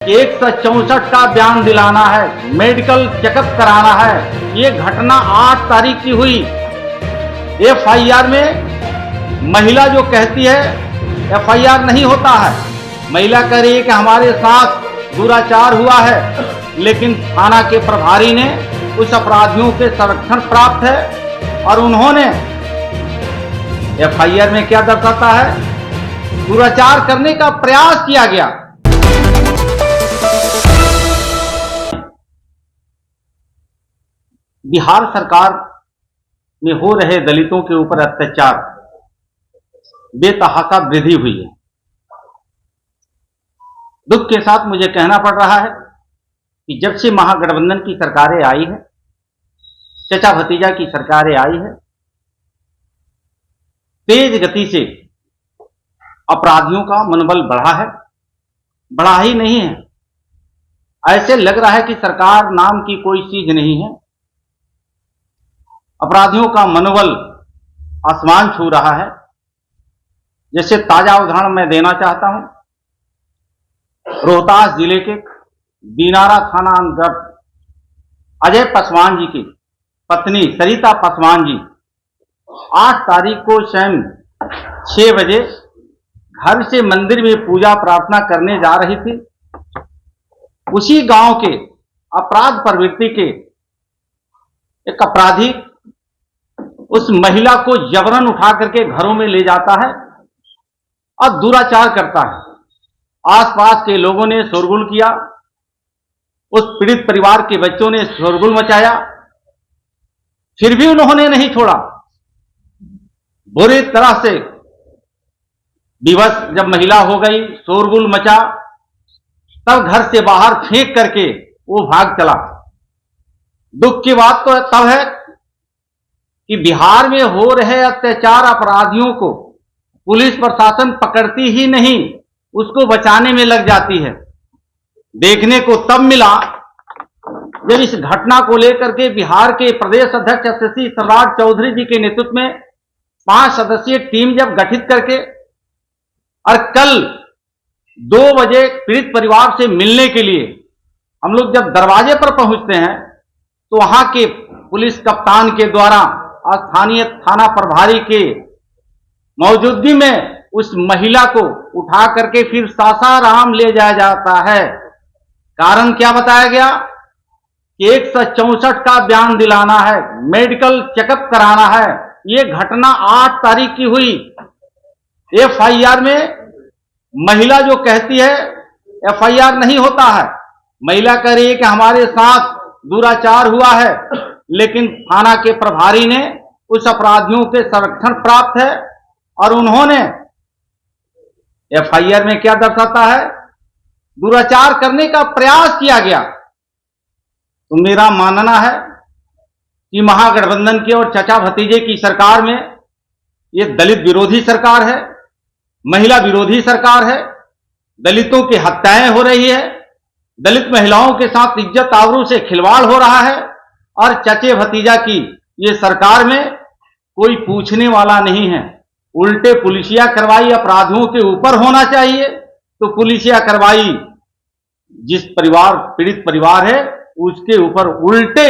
164 का बयान दिलाना है, मेडिकल चेकअप कराना है। ये घटना 8 तारीख की हुई। एफआईआर में महिला जो कहती है एफआईआर नहीं होता है। महिला कह रही है कि हमारे साथ दुराचार हुआ है, लेकिन थाना के प्रभारी ने उस अपराधियों के संरक्षण प्राप्त है और उन्होंने एफआईआर में क्या दर्शाता है, दुराचार करने का प्रयास किया गया। बिहार सरकार में हो रहे दलितों के ऊपर अत्याचार बेतहाशा वृद्धि हुई है। दुख के साथ मुझे कहना पड़ रहा है कि जब से महागठबंधन की सरकारें आई है, चचा भतीजा की सरकारें आई है, तेज गति से अपराधियों का मनोबल बढ़ा है। बढ़ा ही नहीं है, ऐसे लग रहा है कि सरकार नाम की कोई चीज नहीं है। अपराधियों का मनोबल आसमान छू रहा है। जैसे ताजा उदाहरण मैं देना चाहता हूं, रोहतास जिले के दिनारा थाना अंतर्गत अजय पासवान जी की पत्नी सरिता पासवान जी 8 तारीख को शाम 6 बजे घर से मंदिर में पूजा प्रार्थना करने जा रही थी। उसी गांव के अपराध प्रवृत्ति के एक अपराधी उस महिला को जबरन उठा करके घरों में ले जाता है और दुराचार करता है। आसपास के लोगों ने शोरगुल किया, उस पीड़ित परिवार के बच्चों ने शोरगुल मचाया, फिर भी उन्होंने नहीं छोड़ा। बुरी तरह से विवश जब महिला हो गई, शोरगुल मचा, तब घर से बाहर फेंक करके वो भाग चला। दुख की बात तो तब है कि बिहार में हो रहे अत्याचार अपराधियों को पुलिस प्रशासन पकड़ती ही नहीं, उसको बचाने में लग जाती है। देखने को तब मिला जब इस घटना को लेकर के बिहार के प्रदेश अध्यक्ष एसएससी सरदार चौधरी जी के नेतृत्व में 5 सदस्यीय टीम जब गठित करके और कल 2 बजे पीड़ित परिवार से मिलने के लिए हम लोग जब दरवाजे पर पहुंचते हैं तो वहां के पुलिस कप्तान के द्वारा स्थानीय थाना प्रभारी के मौजूदगी में उस महिला को उठा करके फिर सासाराम ले जाया जाता है। कारण क्या बताया गया कि 164 का बयान दिलाना है, मेडिकल चेकअप कराना है। ये घटना 8 तारीख की हुई। एफआईआर में महिला जो कहती है एफआईआर नहीं होता है। महिला कह रही है कि हमारे साथ दुराचार हुआ है, लेकिन थाना के प्रभारी ने उस अपराधियों के संरक्षण प्राप्त है और उन्होंने एफआईआर में क्या दर्शाता है, दुराचार करने का प्रयास किया गया। तो मेरा मानना है कि महागठबंधन की और चचा भतीजे की सरकार में ये दलित विरोधी सरकार है, महिला विरोधी सरकार है। दलितों की हत्याएं हो रही है, दलित महिलाओं के साथ इज्जत आबरू से खिलवाड़ हो रहा है और चचे भतीजा की ये सरकार में कोई पूछने वाला नहीं है। उल्टे पुलिसिया कार्रवाई अपराधियों के ऊपर होना चाहिए, तो पुलिसिया कार्रवाई जिस परिवार पीड़ित परिवार है उसके ऊपर उल्टे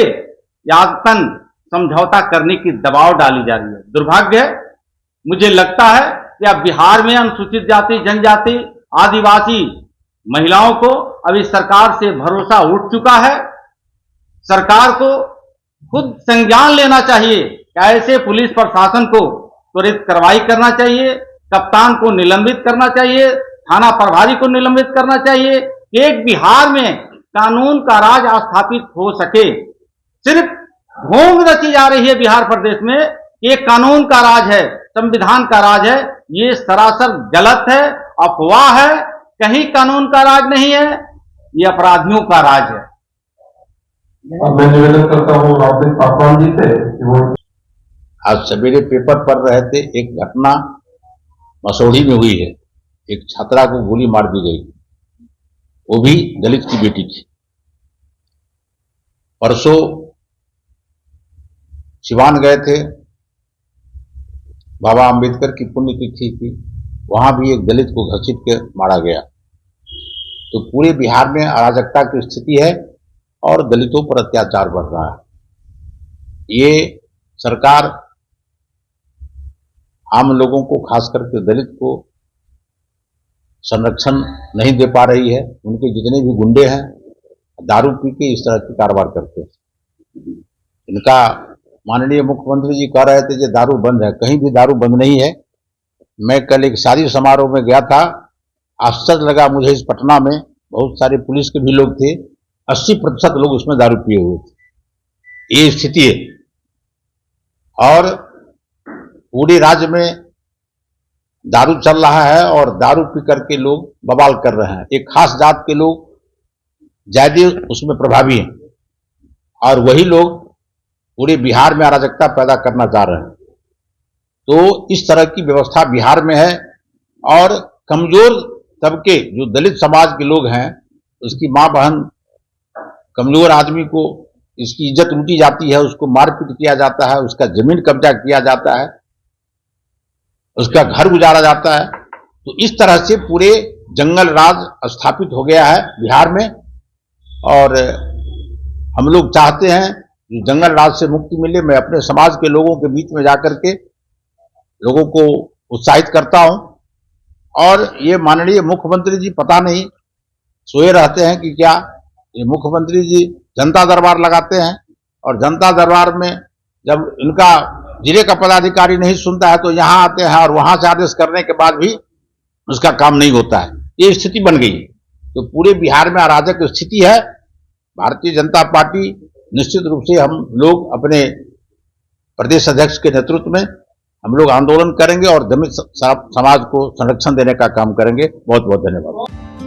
यातन समझौता करने की दबाव डाली जा रही है। दुर्भाग्य है। मुझे लगता है कि अब बिहार में अनुसूचित जाति, जनजाति, आदिवासी महिलाओं को अब इस सरकार से भरोसा उठ चुका है। सरकार को खुद संज्ञान लेना चाहिए कि ऐसे पुलिस प्रशासन को त्वरित कार्रवाई करना चाहिए, कप्तान को निलंबित करना चाहिए, थाना प्रभारी को निलंबित करना चाहिए। एक बिहार में कानून का राज स्थापित हो सके। सिर्फ ढोंग रची जा रही है बिहार प्रदेश में, ये कानून का राज है, संविधान का राज है। ये सरासर गलत है, अफवाह है। कहीं कानून का राज नहीं है, ये अपराधियों का राज है। मैं निवेदन करता हूँ रावत पासवान जी से कि वो आज सवेरे पेपर पढ़ रहे थे, एक घटना मसौढ़ी में हुई है। एक छात्रा को गोली मार दी गई, वो भी दलित की बेटी थी। परसों सिवान गए थे, बाबा अंबेडकर की पुण्यतिथि थी, वहां भी एक दलित को घसीट के मारा गया। तो पूरे बिहार में अराजकता की स्थिति है और दलितों पर अत्याचार बढ़ रहा है। ये सरकार आम लोगों को, खास करके दलित को संरक्षण नहीं दे पा रही है। उनके जितने भी गुंडे हैं दारू पी के इस तरह के कारोबार करते हैं। इनका माननीय मुख्यमंत्री जी कह रहे थे कि दारू बंद है, कहीं भी दारू बंद नहीं है। मैं कल एक शादी समारोह में गया था, आश्चर्य लगा मुझे। इस पटना में बहुत सारे पुलिस के भी लोग थे, 80% लोग उसमें दारू पिए हुए थे। ये स्थिति है और पूरे राज्य में दारू चल रहा है और दारू पी करके लोग बवाल कर रहे हैं। एक खास जात के लोग ज्यादा उसमें प्रभावी हैं और वही लोग पूरे बिहार में अराजकता पैदा करना चाह रहे हैं। तो इस तरह की व्यवस्था बिहार में है और कमजोर तबके जो दलित समाज के लोग हैं, उसकी मां बहन, कमजोर आदमी को इसकी इज्जत लूटी जाती है, उसको मारपीट किया जाता है, उसका जमीन कब्जा किया जाता है, उसका घर गुजारा जाता है। तो इस तरह से पूरे जंगल राज स्थापित हो गया है बिहार में और हम लोग चाहते हैं कि जंगल राज से मुक्ति मिले। मैं अपने समाज के लोगों के बीच में जाकर के लोगों को उत्साहित करता हूं और ये माननीय मुख्यमंत्री जी पता नहीं सोए रहते हैं कि क्या। ये मुख्यमंत्री जी जनता दरबार लगाते हैं और जनता दरबार में जब इनका जिले का पदाधिकारी नहीं सुनता है तो यहां आते हैं और वहां से आदेश करने के बाद भी उसका काम नहीं होता है। ये स्थिति बन गई। तो पूरे बिहार में अराजक स्थिति है। भारतीय जनता पार्टी निश्चित रूप से हम लोग अपने प्रदेश अध्यक्ष के नेतृत्व में हम लोग आंदोलन करेंगे और दलित समाज को संरक्षण देने का काम करेंगे। बहुत बहुत धन्यवाद।